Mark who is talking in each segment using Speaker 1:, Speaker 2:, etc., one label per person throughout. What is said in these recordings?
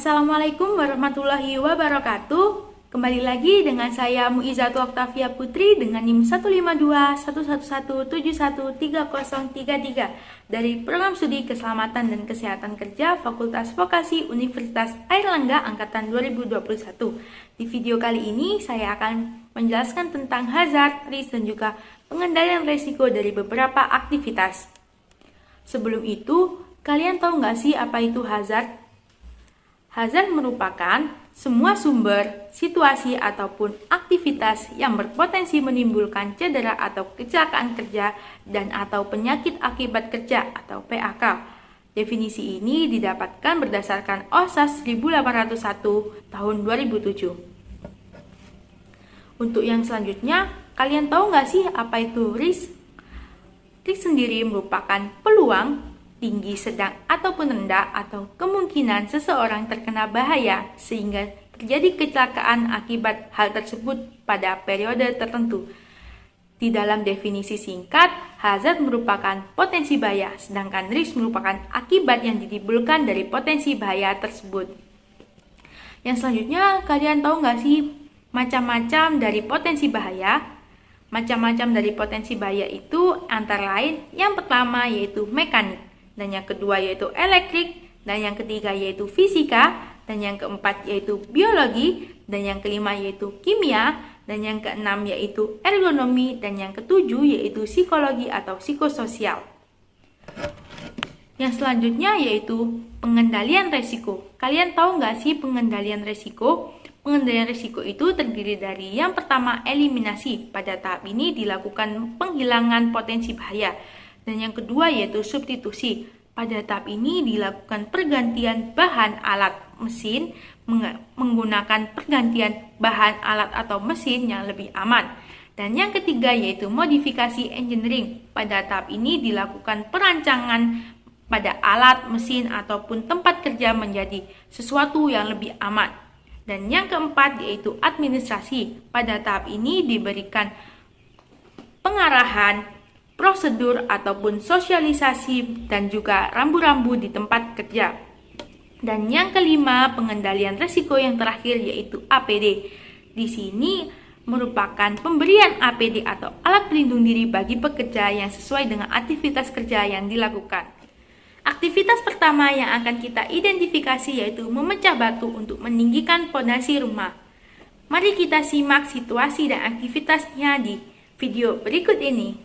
Speaker 1: Assalamualaikum warahmatullahi wabarakatuh. Kembali lagi dengan saya Muizatu Oktavia Putri dengan NIM 15211171333 dari Program Studi Keselamatan dan Kesehatan Kerja Fakultas Vokasi Universitas Airlangga Angkatan 2021. Di video kali ini saya akan menjelaskan tentang hazard, risk, dan juga pengendalian risiko dari beberapa aktivitas. Sebelum itu, kalian tahu nggak sih apa itu hazard? Hazard merupakan semua sumber, situasi, ataupun aktivitas yang berpotensi menimbulkan cedera atau kecelakaan kerja dan atau penyakit akibat kerja atau PAK. Definisi ini didapatkan berdasarkan OSAS 1801 tahun 2007. Untuk yang selanjutnya, kalian tahu nggak sih apa itu risk? Risk sendiri merupakan peluang tinggi, sedang, ataupun rendah atau kemungkinan seseorang terkena bahaya sehingga terjadi kecelakaan akibat hal tersebut pada periode tertentu. Di dalam definisi singkat, hazard merupakan potensi bahaya, sedangkan risk merupakan akibat yang ditimbulkan dari potensi bahaya tersebut. Yang selanjutnya, kalian tahu nggak sih macam-macam dari potensi bahaya? Macam-macam dari potensi bahaya itu antara lain yang pertama yaitu mekanik, dan yang kedua yaitu elektrik, dan yang ketiga yaitu fisika, dan yang keempat yaitu biologi, dan yang kelima yaitu kimia, dan yang keenam yaitu ergonomi, dan yang ketujuh yaitu psikologi atau psikososial. Yang selanjutnya yaitu pengendalian resiko. Kalian tahu nggak sih pengendalian resiko? Pengendalian risiko itu terdiri dari yang pertama eliminasi. Pada tahap ini dilakukan penghilangan potensi bahaya. Dan yang kedua yaitu substitusi. Pada tahap ini dilakukan pergantian bahan alat mesin menggunakan pergantian bahan alat atau mesin yang lebih aman. Dan yang ketiga yaitu modifikasi engineering. Pada tahap ini dilakukan perancangan pada alat, mesin, ataupun tempat kerja menjadi sesuatu yang lebih aman. Dan yang keempat yaitu administrasi. Pada tahap ini diberikan pengarahan, prosedur ataupun sosialisasi dan juga rambu-rambu di tempat kerja. Dan yang kelima, pengendalian risiko yang terakhir yaitu APD. Di sini merupakan pemberian APD atau alat pelindung diri bagi pekerja yang sesuai dengan aktivitas kerja yang dilakukan. Aktivitas pertama yang akan kita identifikasi yaitu memecah batu untuk meninggikan fondasi rumah. Mari kita simak situasi dan aktivitasnya di video berikut ini.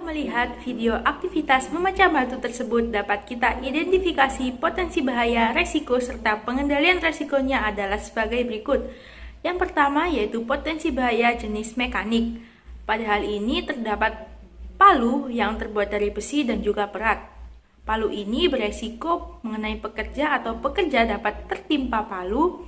Speaker 1: Melihat video aktivitas memecah batu tersebut dapat kita identifikasi potensi bahaya, resiko, serta pengendalian resikonya adalah sebagai berikut. Yang pertama yaitu potensi bahaya jenis mekanik. Pada hal ini terdapat palu yang terbuat dari besi dan juga perat. Palu ini beresiko mengenai pekerja atau pekerja dapat tertimpa palu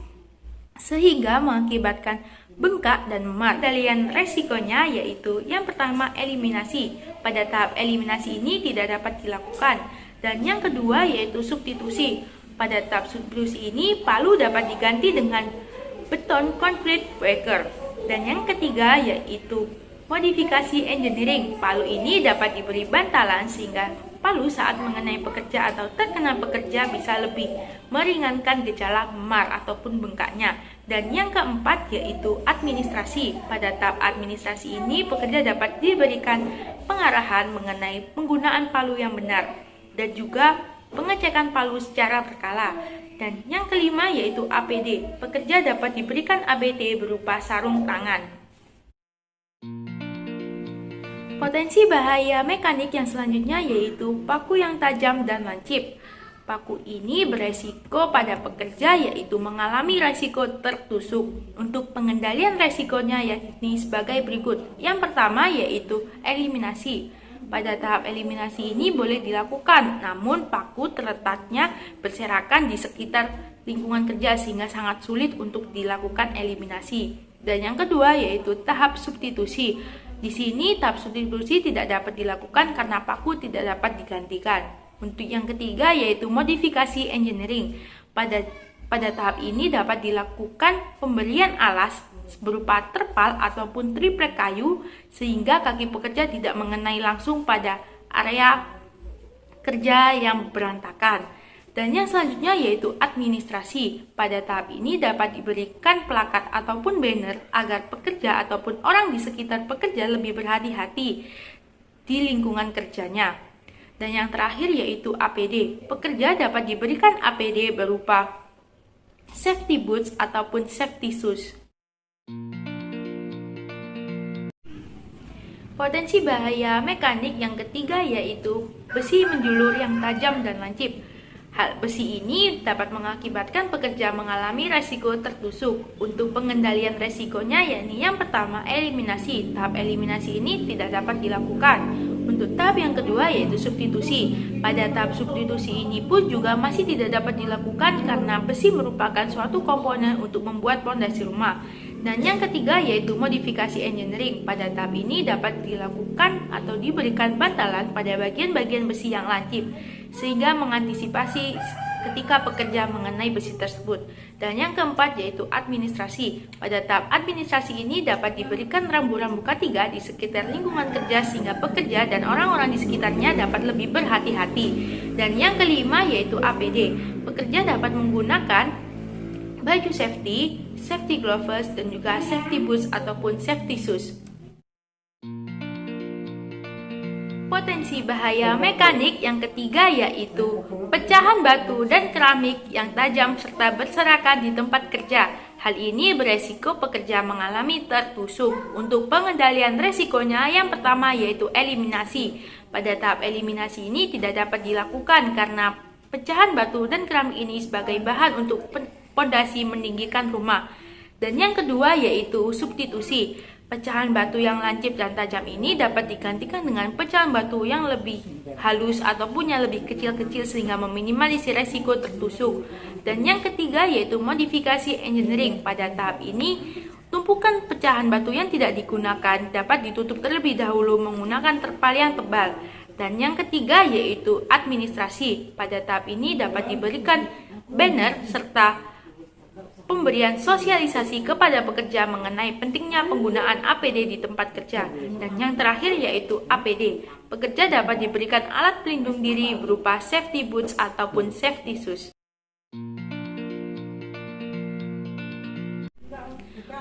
Speaker 1: sehingga mengakibatkan bengkak dan memar. Pengendalian resikonya yaitu yang pertama eliminasi. Pada tahap eliminasi ini tidak dapat dilakukan. Dan yang kedua yaitu substitusi. Pada tahap substitusi ini palu dapat diganti dengan beton concrete breaker. Dan yang ketiga yaitu modifikasi engineering. Palu ini dapat diberi bantalan sehingga palu saat mengenai pekerja atau terkena pekerja bisa lebih meringankan gejala memar ataupun bengkaknya. Dan yang keempat yaitu administrasi. Pada tahap administrasi ini pekerja dapat diberikan pengarahan mengenai penggunaan palu yang benar dan juga pengecekan palu secara berkala. Dan yang kelima yaitu APD. Pekerja dapat diberikan APD berupa sarung tangan. Potensi bahaya mekanik yang selanjutnya yaitu paku yang tajam dan lancip. Paku ini beresiko pada pekerja yaitu mengalami resiko tertusuk. Untuk pengendalian resikonya yakni sebagai berikut. Yang pertama yaitu eliminasi. Pada tahap eliminasi ini boleh dilakukan, namun paku terletaknya berserakan di sekitar lingkungan kerja sehingga sangat sulit untuk dilakukan eliminasi. Dan yang kedua yaitu tahap substitusi. Di sini tahap substitusi tidak dapat dilakukan karena paku tidak dapat digantikan. Untuk yang ketiga yaitu modifikasi engineering. Pada tahap ini dapat dilakukan pemberian alas berupa terpal ataupun triplek kayu sehingga kaki pekerja tidak mengenai langsung pada area kerja yang berantakan. Dan yang selanjutnya yaitu administrasi. Pada tahap ini dapat diberikan plakat ataupun banner agar pekerja ataupun orang di sekitar pekerja lebih berhati-hati di lingkungan kerjanya. Dan yang terakhir yaitu APD. Pekerja dapat diberikan APD berupa safety boots ataupun safety shoes. Potensi bahaya mekanik yang ketiga yaitu besi menjulur yang tajam dan lancip. Hal besi ini dapat mengakibatkan pekerja mengalami resiko tertusuk. Untuk pengendalian resikonya yakni yang pertama eliminasi. Tahap eliminasi ini tidak dapat dilakukan. Untuk tahap yang kedua yaitu substitusi. Pada tahap substitusi ini pun juga masih tidak dapat dilakukan karena besi merupakan suatu komponen untuk membuat pondasi rumah. Dan yang ketiga yaitu modifikasi engineering. Pada tahap ini dapat dilakukan atau diberikan bantalan pada bagian-bagian besi yang lancip sehingga mengantisipasi ketika pekerja mengenai besi tersebut. Dan yang keempat yaitu administrasi. Pada tahap administrasi ini dapat diberikan rambu-rambu K3 di sekitar lingkungan kerja sehingga pekerja dan orang-orang di sekitarnya dapat lebih berhati-hati. Dan yang kelima yaitu APD. Pekerja dapat menggunakan baju safety, safety gloves, dan juga safety boots ataupun safety shoes. Potensi bahaya mekanik yang ketiga yaitu pecahan batu dan keramik yang tajam serta berserakan di tempat kerja. Hal ini beresiko pekerja mengalami tertusuk. Untuk pengendalian resikonya yang pertama yaitu eliminasi. Pada tahap eliminasi ini tidak dapat dilakukan karena pecahan batu dan keramik ini sebagai bahan untuk pondasi meninggikan rumah. Dan yang kedua yaitu substitusi. Pecahan batu yang lancip dan tajam ini dapat digantikan dengan pecahan batu yang lebih halus ataupun yang lebih kecil-kecil sehingga meminimalisir resiko tertusuk. Dan yang ketiga yaitu modifikasi engineering. Pada tahap ini, tumpukan pecahan batu yang tidak digunakan dapat ditutup terlebih dahulu menggunakan terpal yang tebal. Dan yang ketiga yaitu administrasi. Pada tahap ini dapat diberikan banner serta pemberian sosialisasi kepada pekerja mengenai pentingnya penggunaan APD di tempat kerja. Dan yang terakhir yaitu APD. Pekerja dapat diberikan alat pelindung diri berupa safety boots ataupun safety shoes.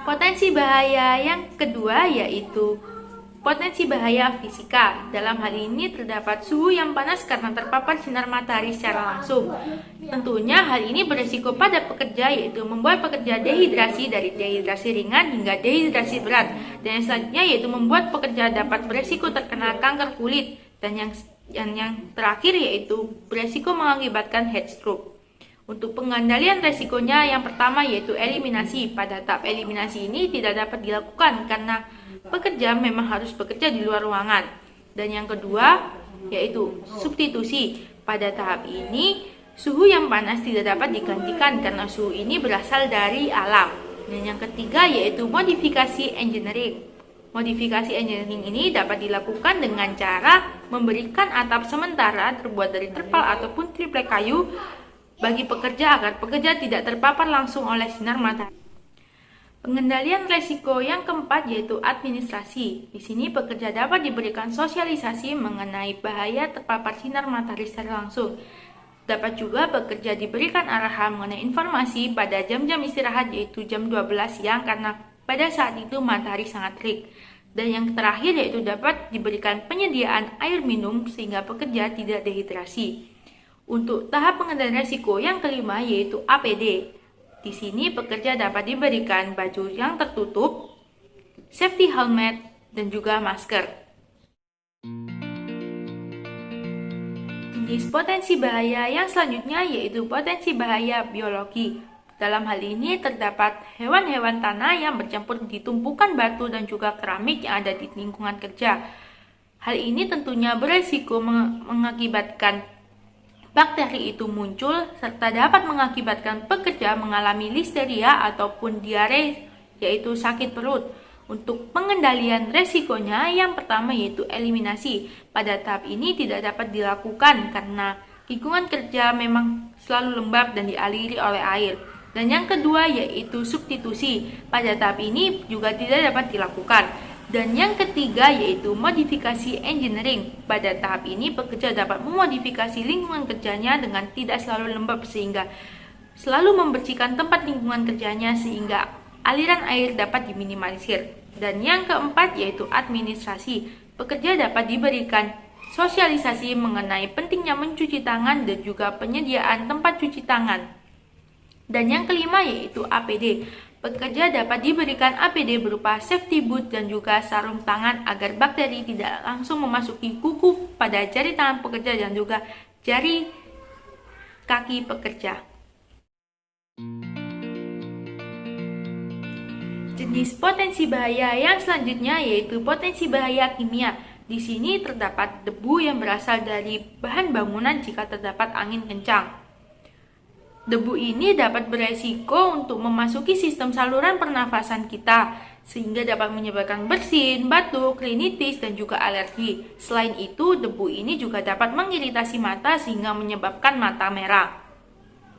Speaker 1: Potensi bahaya yang kedua yaitu potensi bahaya fisika. Dalam hal ini terdapat suhu yang panas karena terpapar sinar matahari secara langsung. Tentunya hal ini beresiko pada pekerja yaitu membuat pekerja dehidrasi dari dehidrasi ringan hingga dehidrasi berat. Dan yang selanjutnya yaitu membuat pekerja dapat beresiko terkena kanker kulit. Dan yang terakhir yaitu beresiko mengakibatkan heat stroke. Untuk pengendalian resikonya yang pertama yaitu eliminasi. Pada tahap eliminasi ini tidak dapat dilakukan karena pekerja memang harus bekerja di luar ruangan. Dan yang kedua yaitu substitusi. Pada tahap ini, suhu yang panas tidak dapat digantikan karena suhu ini berasal dari alam. Dan yang ketiga yaitu modifikasi engineering. Modifikasi engineering ini dapat dilakukan dengan cara memberikan atap sementara terbuat dari terpal ataupun triplek kayu bagi pekerja agar pekerja tidak terpapar langsung oleh sinar matahari. Pengendalian resiko yang keempat yaitu administrasi. Di sini pekerja dapat diberikan sosialisasi mengenai bahaya terpapar sinar matahari secara langsung. Dapat juga pekerja diberikan arahan mengenai informasi pada jam-jam istirahat yaitu jam 12 siang karena pada saat itu matahari sangat terik. Dan yang terakhir yaitu dapat diberikan penyediaan air minum sehingga pekerja tidak dehidrasi. Untuk tahap pengendalian risiko yang kelima yaitu APD. Di sini pekerja dapat diberikan baju yang tertutup, safety helmet, dan juga masker. Jenis potensi bahaya yang selanjutnya yaitu potensi bahaya biologi. Dalam hal ini terdapat hewan-hewan tanah yang bercampur di tumpukan batu dan juga keramik yang ada di lingkungan kerja. Hal ini tentunya beresiko mengakibatkan bakteri itu muncul serta dapat mengakibatkan pekerja mengalami listeria ataupun diare yaitu sakit perut. Untuk pengendalian resikonya yang pertama yaitu eliminasi. Pada tahap ini tidak dapat dilakukan karena lingkungan kerja memang selalu lembab dan dialiri oleh air. Dan yang kedua yaitu substitusi. Pada tahap ini juga tidak dapat dilakukan. Dan yang ketiga yaitu modifikasi engineering. Pada tahap ini pekerja dapat memodifikasi lingkungan kerjanya dengan tidak selalu lembab sehingga selalu membersihkan tempat lingkungan kerjanya sehingga aliran air dapat diminimalisir. Dan yang keempat yaitu administrasi. Pekerja dapat diberikan sosialisasi mengenai pentingnya mencuci tangan dan juga penyediaan tempat cuci tangan. Dan yang kelima yaitu APD. Pekerja dapat diberikan APD berupa safety boot dan juga sarung tangan agar bakteri tidak langsung memasuki kuku pada jari tangan pekerja dan juga jari kaki pekerja. Jenis potensi bahaya yang selanjutnya yaitu potensi bahaya kimia. Di sini terdapat debu yang berasal dari bahan bangunan jika terdapat angin kencang. Debu ini dapat beresiko untuk memasuki sistem saluran pernafasan kita, sehingga dapat menyebabkan bersin, batuk, rinitis, dan juga alergi. Selain itu, debu ini juga dapat mengiritasi mata sehingga menyebabkan mata merah.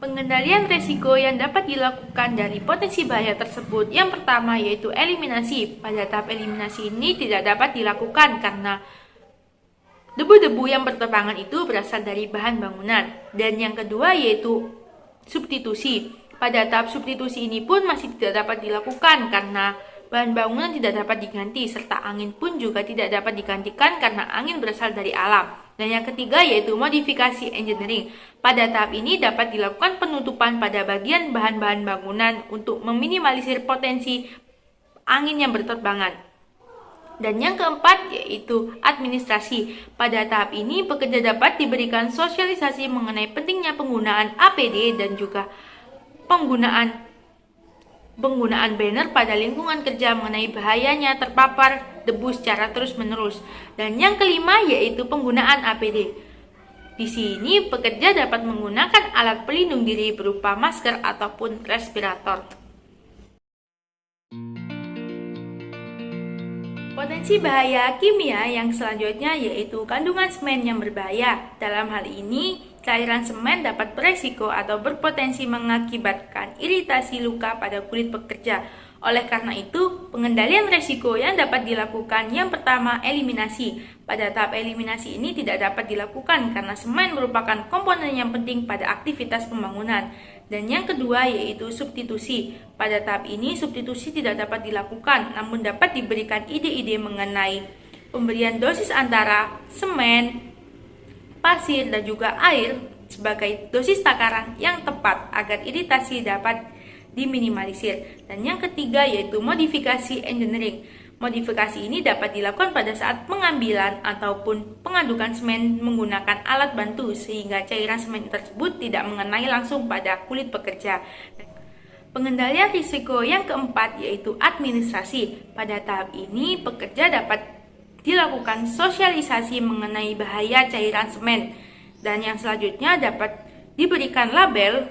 Speaker 1: Pengendalian resiko yang dapat dilakukan dari potensi bahaya tersebut yang pertama yaitu eliminasi. Pada tahap eliminasi ini tidak dapat dilakukan karena debu-debu yang berterbangan itu berasal dari bahan bangunan. Dan yang kedua yaitu substitusi. Pada tahap substitusi ini pun masih tidak dapat dilakukan karena bahan bangunan tidak dapat diganti serta angin pun juga tidak dapat digantikan karena angin berasal dari alam. Dan yang ketiga yaitu modifikasi engineering. Pada tahap ini dapat dilakukan penutupan pada bagian bahan-bahan bangunan untuk meminimalisir potensi angin yang berterbangan. Dan yang keempat yaitu administrasi. Pada tahap ini pekerja dapat diberikan sosialisasi mengenai pentingnya penggunaan APD dan juga penggunaan banner pada lingkungan kerja mengenai bahayanya terpapar debu secara terus-menerus. Dan yang kelima yaitu penggunaan APD. Di sini pekerja dapat menggunakan alat pelindung diri berupa masker ataupun respirator. Potensi bahaya kimia yang selanjutnya yaitu kandungan semen yang berbahaya. Dalam hal ini, cairan semen dapat beresiko atau berpotensi mengakibatkan iritasi luka pada kulit pekerja. Oleh karena itu, pengendalian resiko yang dapat dilakukan yang pertama eliminasi. Pada tahap eliminasi ini tidak dapat dilakukan karena semen merupakan komponen yang penting pada aktivitas pembangunan. Dan yang kedua yaitu substitusi. Pada tahap ini substitusi tidak dapat dilakukan, namun dapat diberikan ide-ide mengenai pemberian dosis antara semen, pasir, dan juga air sebagai dosis takaran yang tepat agar iritasi dapat diminimalisir. Dan yang ketiga yaitu modifikasi engineering. Modifikasi ini dapat dilakukan pada saat pengambilan ataupun pengadukan semen menggunakan alat bantu sehingga cairan semen tersebut tidak mengenai langsung pada kulit pekerja. Pengendalian risiko yang keempat yaitu administrasi. Pada tahap ini pekerja dapat dilakukan sosialisasi mengenai bahaya cairan semen. Dan yang selanjutnya dapat diberikan label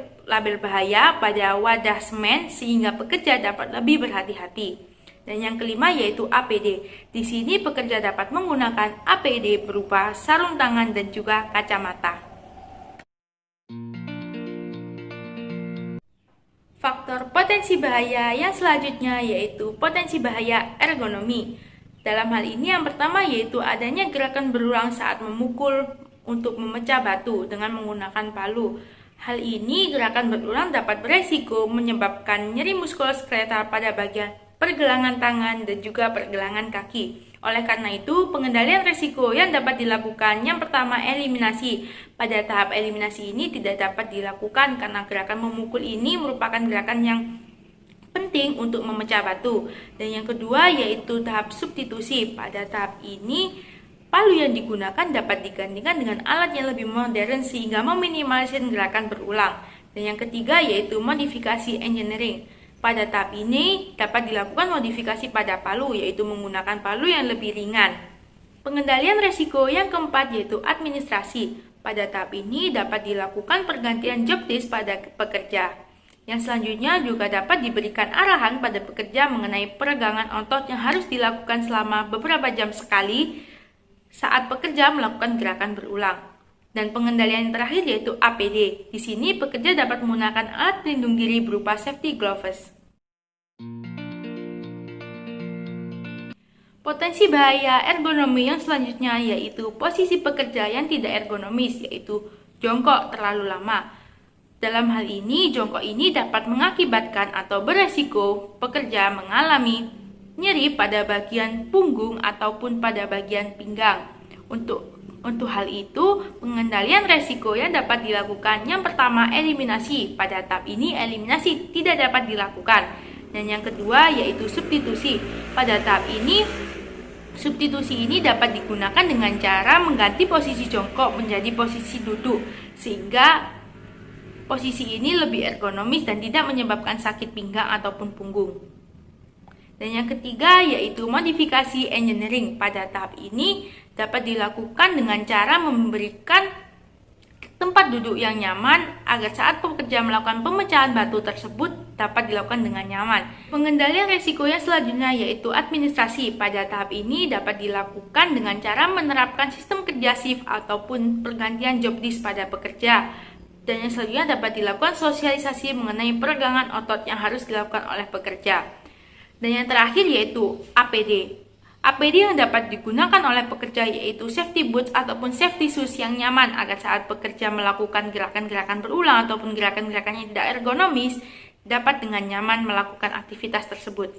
Speaker 1: bahaya pada wadah semen sehingga pekerja dapat lebih berhati-hati. Dan yang kelima yaitu APD. Di sini pekerja dapat menggunakan APD berupa sarung tangan dan juga kacamata. Faktor potensi bahaya yang selanjutnya yaitu potensi bahaya ergonomi. Dalam hal ini yang pertama yaitu adanya gerakan berulang saat memukul untuk memecah batu dengan menggunakan palu. Hal ini gerakan berulang dapat beresiko menyebabkan nyeri muskuloskeletal pada bagian pergelangan tangan dan juga pergelangan kaki. Oleh karena itu, pengendalian resiko yang dapat dilakukan yang pertama eliminasi. Pada tahap eliminasi ini tidak dapat dilakukan karena gerakan memukul ini merupakan gerakan yang penting untuk memecah batu. Dan yang kedua yaitu tahap substitusi. Pada tahap ini palu yang digunakan dapat digantikan dengan alat yang lebih modern sehingga meminimalisir gerakan berulang. Dan yang ketiga yaitu modifikasi engineering. Pada tahap ini dapat dilakukan modifikasi pada palu yaitu menggunakan palu yang lebih ringan. Pengendalian resiko yang keempat yaitu administrasi. Pada tahap ini dapat dilakukan pergantian job desk pada pekerja. Yang selanjutnya juga dapat diberikan arahan pada pekerja mengenai peregangan otot yang harus dilakukan selama beberapa jam sekali saat pekerja melakukan gerakan berulang. Dan pengendalian yang terakhir yaitu APD. Di sini pekerja dapat menggunakan alat pelindung diri berupa safety gloves. Potensi bahaya ergonomi yang selanjutnya yaitu posisi pekerja yang tidak ergonomis, yaitu jongkok terlalu lama. Dalam hal ini, jongkok ini dapat mengakibatkan atau beresiko pekerja mengalami nyeri pada bagian punggung ataupun pada bagian pinggang. Untuk hal itu, pengendalian resiko yang dapat dilakukan yang pertama eliminasi. Pada tahap ini eliminasi tidak dapat dilakukan. Dan yang kedua yaitu substitusi. Pada tahap ini substitusi ini dapat digunakan dengan cara mengganti posisi jongkok menjadi posisi duduk sehingga posisi ini lebih ergonomis dan tidak menyebabkan sakit pinggang ataupun punggung. Dan yang ketiga yaitu modifikasi engineering. Pada tahap ini dapat dilakukan dengan cara memberikan tempat duduk yang nyaman agar saat pekerja melakukan pemecahan batu tersebut dapat dilakukan dengan nyaman. Pengendalian resiko yang selanjutnya yaitu administrasi. Pada tahap ini dapat dilakukan dengan cara menerapkan sistem kerja shift ataupun pergantian job desk pada pekerja. Dan yang selanjutnya dapat dilakukan sosialisasi mengenai peregangan otot yang harus dilakukan oleh pekerja. Dan yang terakhir yaitu APD. APD yang dapat digunakan oleh pekerja yaitu safety boots ataupun safety shoes yang nyaman agar saat pekerja melakukan gerakan-gerakan berulang ataupun gerakan-gerakan yang tidak ergonomis dapat dengan nyaman melakukan aktivitas tersebut.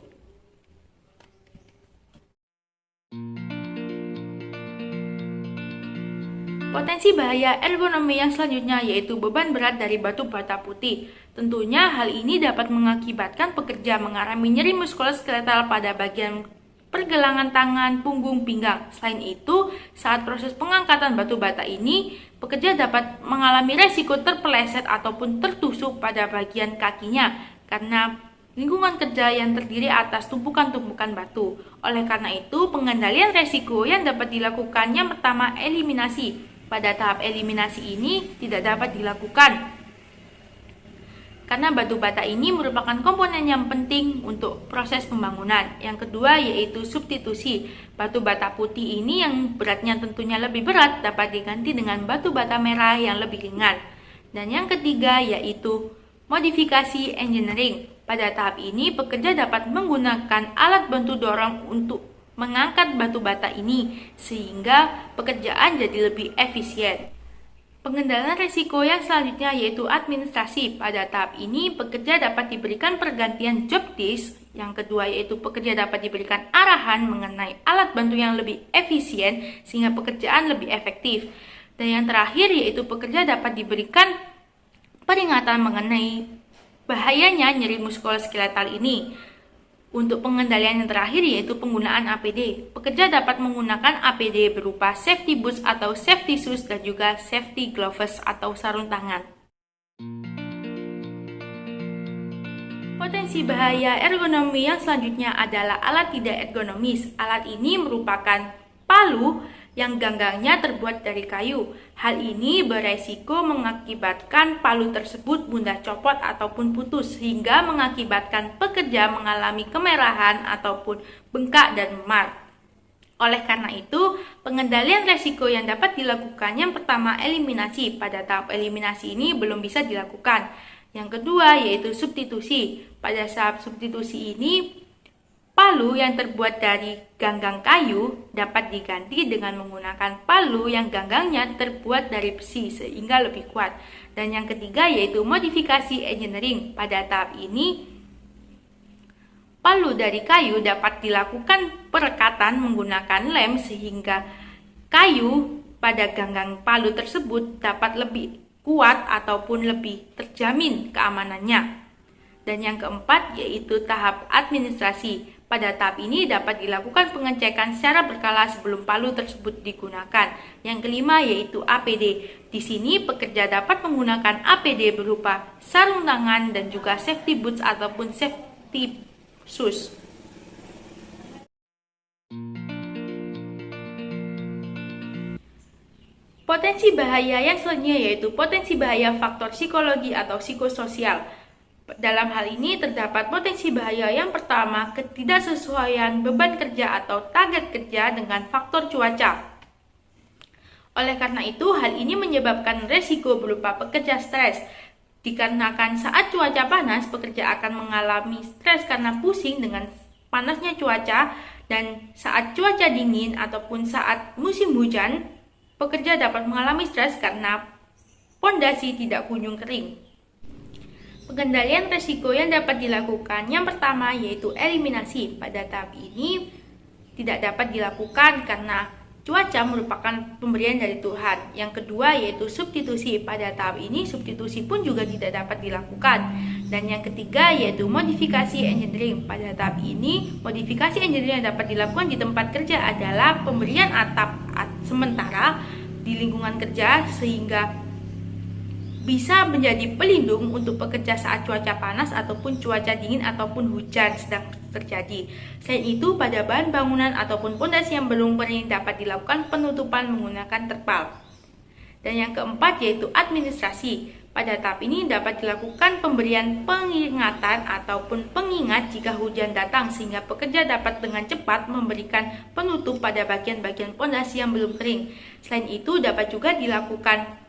Speaker 1: Potensi bahaya ergonomi yang selanjutnya yaitu beban berat dari batu bata putih. Tentunya hal ini dapat mengakibatkan pekerja mengalami nyeri muskuloskeletal pada bagian pergelangan tangan, punggung, pinggang. Selain itu, saat proses pengangkatan batu bata ini, pekerja dapat mengalami resiko terpeleset ataupun tertusuk pada bagian kakinya karena lingkungan kerja yang terdiri atas tumpukan-tumpukan batu. Oleh karena itu, pengendalian resiko yang dapat dilakukan yang pertama eliminasi. Pada tahap eliminasi ini tidak dapat dilakukan karena batu bata ini merupakan komponen yang penting untuk proses pembangunan. Yang kedua yaitu substitusi. Batu bata putih ini yang beratnya tentunya lebih berat dapat diganti dengan batu bata merah yang lebih ringan. Dan yang ketiga yaitu modifikasi engineering. Pada tahap ini pekerja dapat menggunakan alat bantu dorong untuk mengangkat batu bata ini sehingga pekerjaan jadi lebih efisien. Pengendalian resiko yang selanjutnya yaitu administrasi. Pada tahap ini, pekerja dapat diberikan pergantian job desk. Yang kedua yaitu pekerja dapat diberikan arahan mengenai alat bantu yang lebih efisien sehingga pekerjaan lebih efektif. Dan yang terakhir yaitu pekerja dapat diberikan peringatan mengenai bahayanya nyeri muskuloskeletal ini. Untuk pengendalian yang terakhir yaitu penggunaan APD. Pekerja dapat menggunakan APD berupa safety boots atau safety shoes dan juga safety gloves atau sarung tangan. Potensi bahaya ergonomi yang selanjutnya adalah alat tidak ergonomis. Alat ini merupakan palu yang ganggangnya terbuat dari kayu. Hal ini beresiko mengakibatkan palu tersebut mudah copot ataupun putus, sehingga mengakibatkan pekerja mengalami kemerahan ataupun bengkak dan memar. Oleh karena itu, pengendalian resiko yang dapat dilakukan yang pertama eliminasi. Pada tahap eliminasi ini belum bisa dilakukan. Yang kedua yaitu substitusi. Pada tahap substitusi ini, palu yang terbuat dari ganggang kayu dapat diganti dengan menggunakan palu yang ganggangnya terbuat dari besi sehingga lebih kuat. Dan yang ketiga yaitu modifikasi engineering. Pada tahap ini, palu dari kayu dapat dilakukan perekatan menggunakan lem sehingga kayu pada ganggang palu tersebut dapat lebih kuat ataupun lebih terjamin keamanannya. Dan yang keempat yaitu tahap administrasi. Pada tahap ini dapat dilakukan pengecekan secara berkala sebelum palu tersebut digunakan. Yang kelima yaitu APD. Di sini pekerja dapat menggunakan APD berupa sarung tangan dan juga safety boots ataupun safety shoes. Potensi bahaya yang selanjutnya yaitu potensi bahaya faktor psikologi atau psikososial. Dalam hal ini terdapat potensi bahaya yang pertama, ketidaksesuaian beban kerja atau target kerja dengan faktor cuaca. Oleh karena itu, hal ini menyebabkan resiko berupa pekerja stres. Dikarenakan saat cuaca panas, pekerja akan mengalami stres karena pusing dengan panasnya cuaca, dan saat cuaca dingin ataupun saat musim hujan, pekerja dapat mengalami stres karena pondasi tidak kunjung kering. Pengendalian resiko yang dapat dilakukan yang pertama yaitu eliminasi. Pada tahap ini tidak dapat dilakukan karena cuaca merupakan pemberian dari Tuhan. Yang kedua yaitu substitusi. Pada tahap ini substitusi pun juga tidak dapat dilakukan. Dan yang ketiga yaitu modifikasi engineering. Pada tahap ini modifikasi engineering yang dapat dilakukan di tempat kerja adalah pemberian atap sementara di lingkungan kerja sehingga bisa menjadi pelindung untuk pekerja saat cuaca panas ataupun cuaca dingin ataupun hujan sedang terjadi. Selain itu, pada bahan bangunan ataupun pondasi yang belum kering dapat dilakukan penutupan menggunakan terpal. Dan yang keempat yaitu administrasi. Pada tahap ini dapat dilakukan pemberian peringatan ataupun pengingat jika hujan datang sehingga pekerja dapat dengan cepat memberikan penutup pada bagian-bagian pondasi yang belum kering. Selain itu, dapat juga dilakukan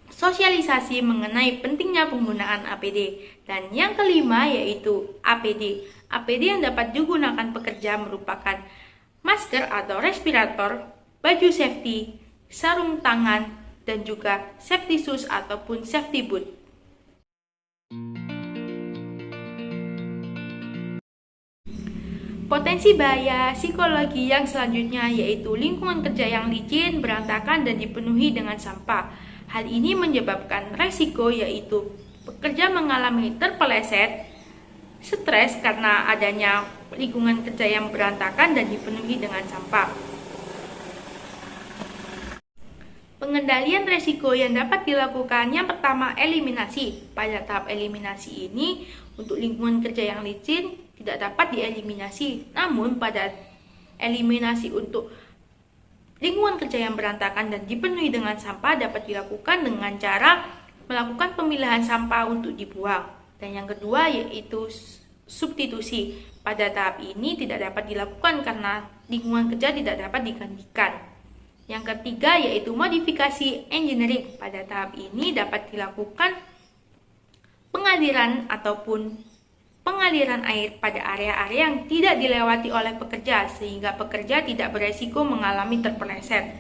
Speaker 1: sosialisasi mengenai pentingnya penggunaan APD. Dan yang kelima yaitu APD. APD yang dapat digunakan pekerja merupakan masker atau respirator, baju safety, sarung tangan, dan juga safety shoes ataupun safety boot. Potensi bahaya psikologi yang selanjutnya yaitu lingkungan kerja yang licin, berantakan, dan dipenuhi dengan sampah. Hal ini menyebabkan resiko yaitu pekerja mengalami terpeleset, stres karena adanya lingkungan kerja yang berantakan dan dipenuhi dengan sampah. Pengendalian resiko yang dapat dilakukan yang pertama eliminasi. Pada tahap eliminasi ini untuk lingkungan kerja yang licin tidak dapat dieliminasi. Namun pada eliminasi untuk lingkungan kerja yang berantakan dan dipenuhi dengan sampah dapat dilakukan dengan cara melakukan pemilahan sampah untuk dibuang. Dan yang kedua yaitu substitusi. Pada tahap ini tidak dapat dilakukan karena lingkungan kerja tidak dapat digantikan. Yang ketiga yaitu modifikasi engineering. Pada tahap ini dapat dilakukan pengaliran air pada area-area yang tidak dilewati oleh pekerja sehingga pekerja tidak beresiko mengalami terpeleset.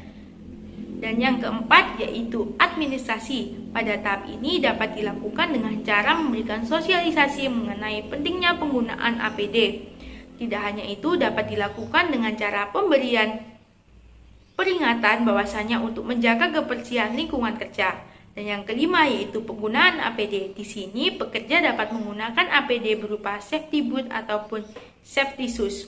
Speaker 1: Dan yang keempat yaitu administrasi. Pada tahap ini dapat dilakukan dengan cara memberikan sosialisasi mengenai pentingnya penggunaan APD. Tidak hanya itu, dapat dilakukan dengan cara pemberian peringatan bahwasanya untuk menjaga kebersihan lingkungan kerja. Dan yang kelima yaitu penggunaan APD. Di sini pekerja dapat menggunakan APD berupa safety boot ataupun safety shoes.